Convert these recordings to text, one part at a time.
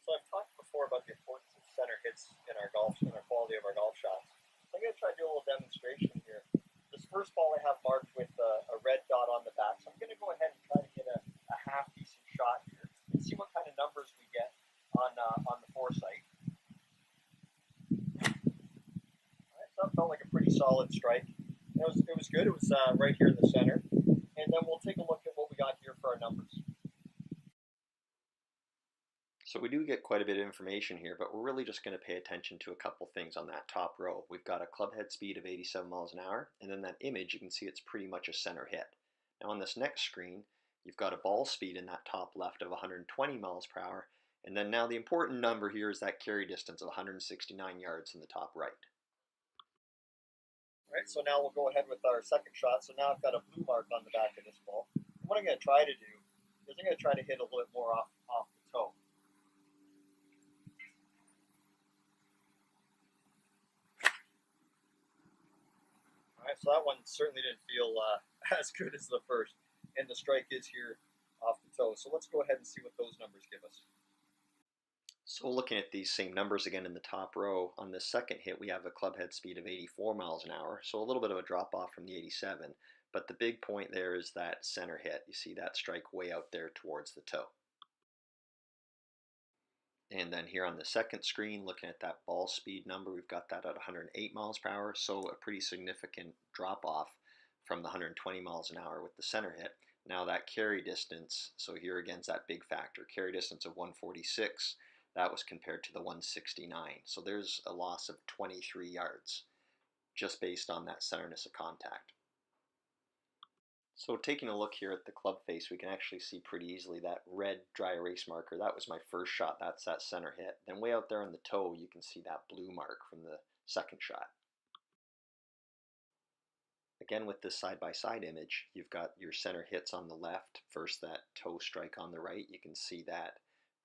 So I've talked before about the importance of center hits in our golf, in our quality of our golf shots. So I'm going to try to do a little demonstration here. This first ball I have marked with a red dot on the back, so I'm going to go ahead and try to get a half decent shot here and see what kind of numbers we get on the foresight. All right, so that felt like a pretty solid strike. It was good. It was right here in the center, and then we'll take a look at what we got here for our numbers. So we do get quite a bit of information here, but we're really just going to pay attention to a couple things on that top row. We've got a club head speed of 87 miles an hour, and then that image, you can see it's pretty much a center hit. Now on this next screen, you've got a ball speed in that top left of 120 miles per hour, and then now the important number here is that carry distance of 169 yards in the top right. All right, so now we'll go ahead with our second shot. So now I've got a blue mark on the back of this ball. And what I'm going to try to do is I'm going to try to hit a little bit more off the toe. All right, so that one certainly didn't feel as good as the first, and the strike is here off the toe. So let's go ahead and see what those numbers give us. So looking at these same numbers again in the top row, on this second hit we have a club head speed of 84 miles an hour, so a little bit of a drop off from the 87, but the big point there is that center hit. You see that strike way out there towards the toe. And then here on the second screen, looking at that ball speed number, we've got that at 108 miles per hour, so a pretty significant drop off from the 120 miles an hour with the center hit. Now that carry distance, so here again is that big factor, carry distance of 146, that was compared to the 169. So there's a loss of 23 yards just based on that centerness of contact. So taking a look here at the club face, we can actually see pretty easily that red dry erase marker. That was my first shot. That's that center hit. Then way out there on the toe, you can see that blue mark from the second shot. Again, with this side-by-side image, you've got your center hits on the left versus that toe strike on the right. You can see that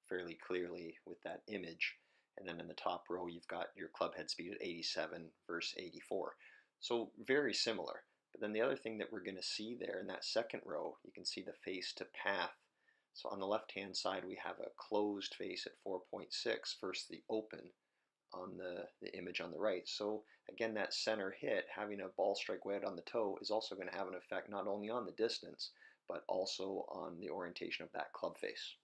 fairly clearly with that image. And then in the top row, you've got your club head speed at 87 versus 84. So very similar. But then the other thing that we're going to see there in that second row, you can see the face to path. So on the left-hand side, we have a closed face at 4.6 versus the open on the image on the right. So again, that center hit, having a ball strike way out on the toe, is also going to have an effect not only on the distance, but also on the orientation of that club face.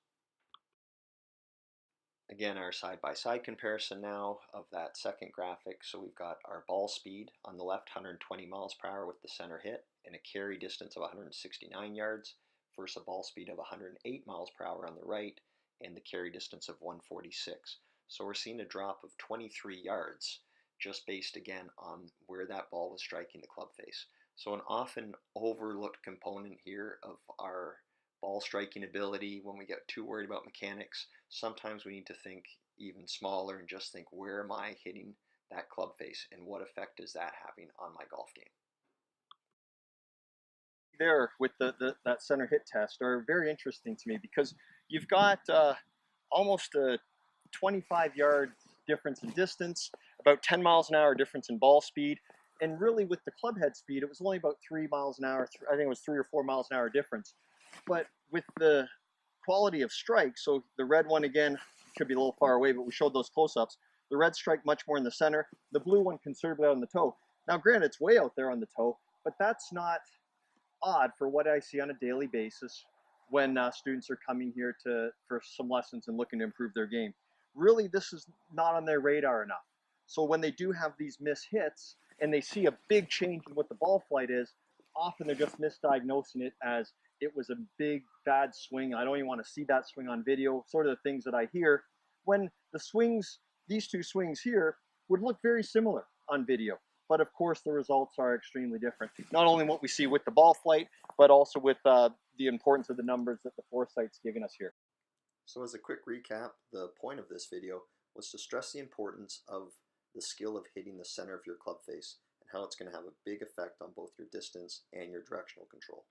Again, our side-by-side comparison now of that second graphic. So we've got our ball speed on the left, 120 miles per hour with the center hit, and a carry distance of 169 yards versus a ball speed of 108 miles per hour on the right, and the carry distance of 146. So we're seeing a drop of 23 yards just based again on where that ball was striking the club face. So an often overlooked component here of our ball striking ability when we get too worried about mechanics, sometimes we need to think even smaller and just think, where am I hitting that club face and what effect is that having on my golf game? There with that center hit test are very interesting to me because you've got almost a 25-yard difference in distance, about 10 miles an hour difference in ball speed, and really with the club head speed it was only about 3 miles an hour. I think it was 3 or 4 miles an hour difference. But with the quality of strike, so the red one again could be a little far away, but we showed those close-ups. The red strike much more in the center, the blue one considerably out on the toe. Now granted, it's way out there on the toe, but that's not odd for what I see on a daily basis when students are coming here for some lessons and looking to improve their game. Really, this is not on their radar enough. So when they do have these miss hits and they see a big change in what the ball flight is, often they're just misdiagnosing it as it was a big bad swing. I don't even want to see that swing on video, sort of the things that I hear, when the swings, these two swings here, would look very similar on video. But of course the results are extremely different. Not only what we see with the ball flight, but also with the importance of the numbers that the foresight's giving us here. So as a quick recap, the point of this video was to stress the importance of the skill of hitting the center of your club face and how it's going to have a big effect on both your distance and your directional control.